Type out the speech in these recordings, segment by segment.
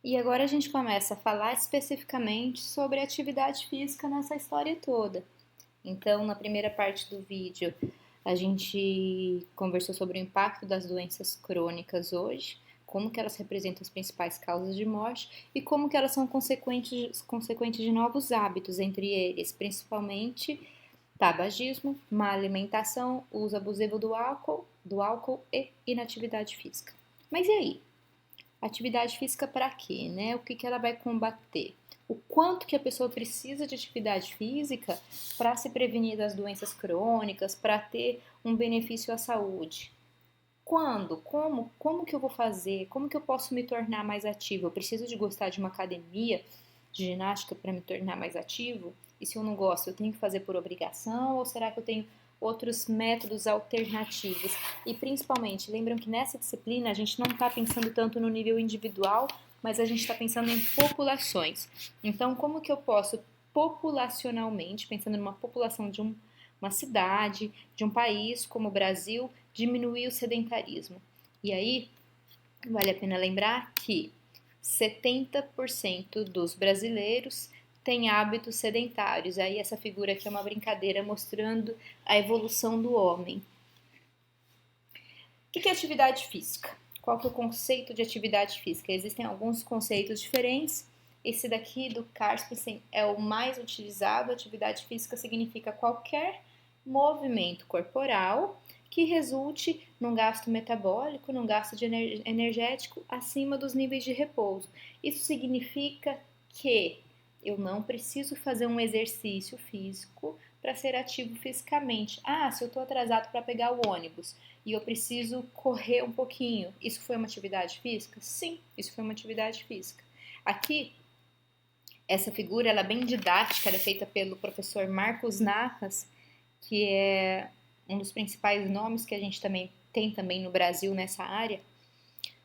E agora a gente começa a falar especificamente sobre atividade física nessa história toda. Então, na primeira parte do vídeo, a gente conversou sobre o impacto das doenças crônicas hoje, como que elas representam as principais causas de morte e como que elas são consequentes de novos hábitos, entre eles, principalmente tabagismo, má alimentação, uso abusivo do álcool e inatividade física. Mas e aí? Atividade física para quê, né? O que que ela vai combater? O quanto que a pessoa precisa de atividade física para se prevenir das doenças crônicas, para ter um benefício à saúde? Quando? Como que eu vou fazer? Como que eu posso me tornar mais ativo? Eu preciso de gostar de uma academia de ginástica para me tornar mais ativo? E se eu não gosto, eu tenho que fazer por obrigação? Ou será que eu tenho outros métodos alternativos? E principalmente, lembram que nessa disciplina a gente não está pensando tanto no nível individual, mas a gente está pensando em populações. Então, como que eu posso populacionalmente, pensando numa população de uma cidade, de um país como o Brasil, diminuir o sedentarismo? E aí, vale a pena lembrar que 70% dos brasileiros têm hábitos sedentários. Aí essa figura aqui é uma brincadeira mostrando a evolução do homem. O que é atividade física? Qual que é o conceito de atividade física? Existem alguns conceitos diferentes. Esse daqui do Carstensen é o mais utilizado. Atividade física significa qualquer movimento corporal que resulte num gasto metabólico, num gasto de energético acima dos níveis de repouso. Isso significa que eu não preciso fazer um exercício físico para ser ativo fisicamente. Ah, se eu estou atrasado para pegar o ônibus e eu preciso correr um pouquinho, isso foi uma atividade física? Sim, isso foi uma atividade física. Aqui, essa figura ela é bem didática, ela é feita pelo professor Marcos Narras, que é um dos principais nomes que a gente também tem também no Brasil nessa área.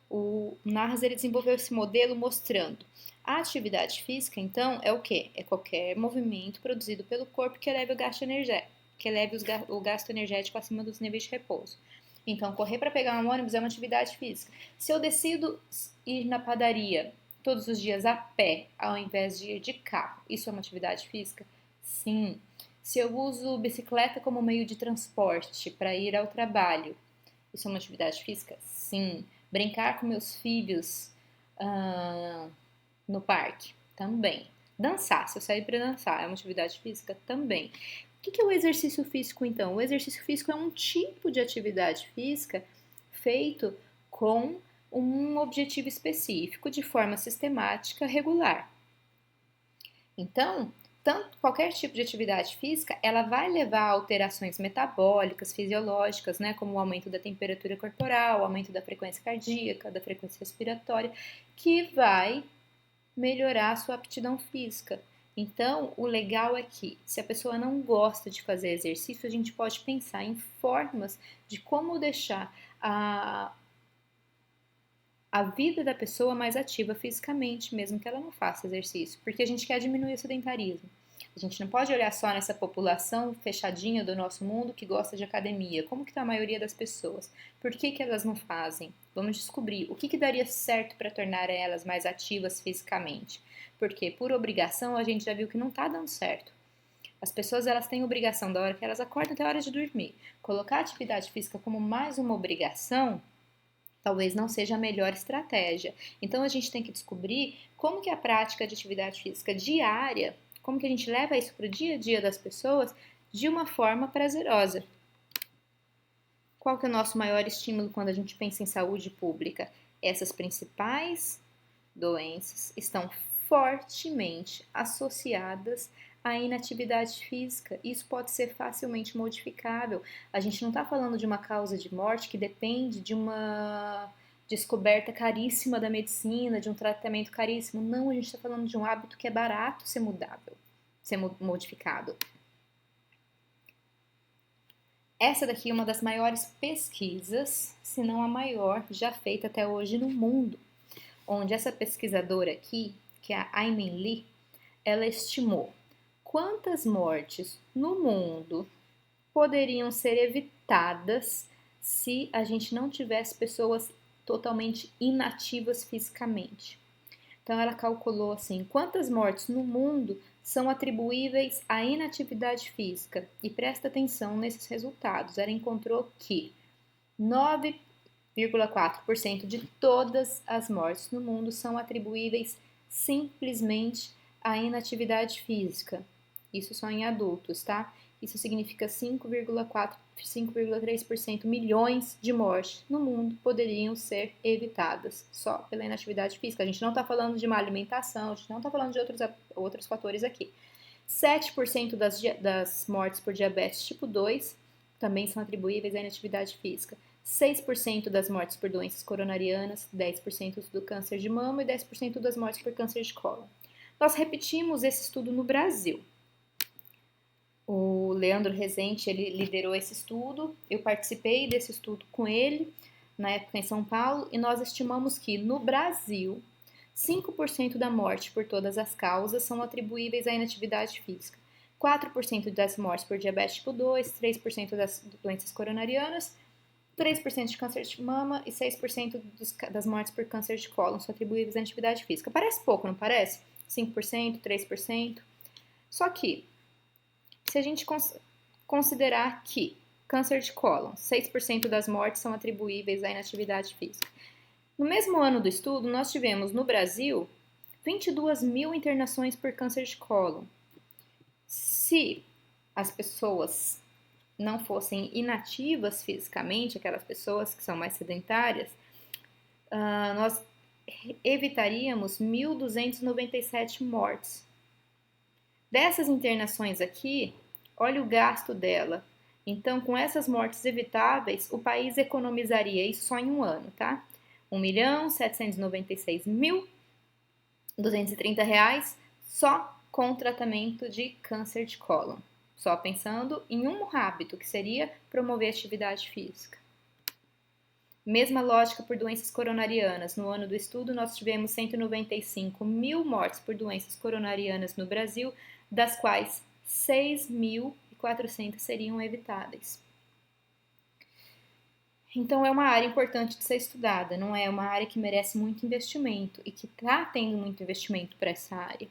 O Narras ele desenvolveu esse modelo mostrando a atividade física, então, é o quê? É qualquer movimento produzido pelo corpo que eleve o gasto energético, que eleve o gasto energético acima dos níveis de repouso. Então, correr para pegar um ônibus é uma atividade física. Se eu decido ir na padaria todos os dias a pé, ao invés de ir de carro, isso é uma atividade física? Sim. Se eu uso bicicleta como meio de transporte para ir ao trabalho, isso é uma atividade física? Sim. Brincar com meus filhos ah, no parque? Também. Dançar, se eu sair para dançar, é uma atividade física? Também. O que é o exercício físico, então? O exercício físico é um tipo de atividade física feito com um objetivo específico, de forma sistemática, regular. Então, qualquer tipo de atividade física, ela vai levar a alterações metabólicas, fisiológicas, né, como o aumento da temperatura corporal, o aumento da frequência cardíaca, da frequência respiratória, que vai melhorar a sua aptidão física. Então, o legal é que, se a pessoa não gosta de fazer exercício, a gente pode pensar em formas de como deixar a vida da pessoa mais ativa fisicamente, mesmo que ela não faça exercício, porque a gente quer diminuir o sedentarismo. A gente não pode olhar só nessa população fechadinha do nosso mundo que gosta de academia. Como que está a maioria das pessoas? Por que que elas não fazem? Vamos descobrir o que que daria certo para tornar elas mais ativas fisicamente. Porque por obrigação a gente já viu que não está dando certo. As pessoas elas têm obrigação da hora que elas acordam até a hora de dormir. Colocar a atividade física como mais uma obrigação talvez não seja a melhor estratégia. Então a gente tem que descobrir como que a prática de atividade física diária, como que a gente leva isso para o dia a dia das pessoas de uma forma prazerosa. Qual que é o nosso maior estímulo quando a gente pensa em saúde pública? Essas principais doenças estão fortemente associadas à inatividade física. Isso pode ser facilmente modificável. A gente não está falando de uma causa de morte que depende de uma descoberta caríssima da medicina, de um tratamento caríssimo. Não, a gente está falando de um hábito que é barato ser mudável, ser modificado. Essa daqui é uma das maiores pesquisas, se não a maior, já feita até hoje no mundo, onde essa pesquisadora aqui, que é a Aimin Lee, ela estimou quantas mortes no mundo poderiam ser evitadas se a gente não tivesse pessoas totalmente inativas fisicamente. Então, ela calculou assim, quantas mortes no mundo são atribuíveis à inatividade física. E presta atenção nesses resultados. Ela encontrou que 9,4% de todas as mortes no mundo são atribuíveis simplesmente à inatividade física. Isso só em adultos, tá? Isso significa 5,3% milhões de mortes no mundo poderiam ser evitadas só pela inatividade física. A gente não está falando de má alimentação, a gente não está falando de outros fatores aqui. 7% das mortes por diabetes tipo 2 também são atribuíveis à inatividade física. 6% das mortes por doenças coronarianas, 10% do câncer de mama e 10% das mortes por câncer de cólon. Nós repetimos esse estudo no Brasil. O Leandro Rezende, ele liderou esse estudo, eu participei desse estudo com ele, na época em São Paulo, e nós estimamos que no Brasil, 5% da morte por todas as causas são atribuíveis à inatividade física. 4% das mortes por diabetes tipo 2, 3% das doenças coronarianas, 3% de câncer de mama e 6% das mortes por câncer de cólon são atribuíveis à atividade física. Parece pouco, não parece? 5%, 3%. Só que, se a gente considerar que câncer de cólon, 6% das mortes são atribuíveis à inatividade física. No mesmo ano do estudo, nós tivemos no Brasil 22 mil internações por câncer de cólon. Se as pessoas não fossem inativas fisicamente, aquelas pessoas que são mais sedentárias, nós evitaríamos 1.297 mortes. Dessas internações aqui, olha o gasto dela. Então, com essas mortes evitáveis, o país economizaria isso só em um ano, tá? R$1.796.230 só com tratamento de câncer de cólon. Só pensando em um hábito, que seria promover atividade física. Mesma lógica por doenças coronarianas. No ano do estudo, nós tivemos 195 mil mortes por doenças coronarianas no Brasil, das quais 6.400 seriam evitáveis. Então, é uma área importante de ser estudada, não é uma área que merece muito investimento e que está tendo muito investimento para essa área.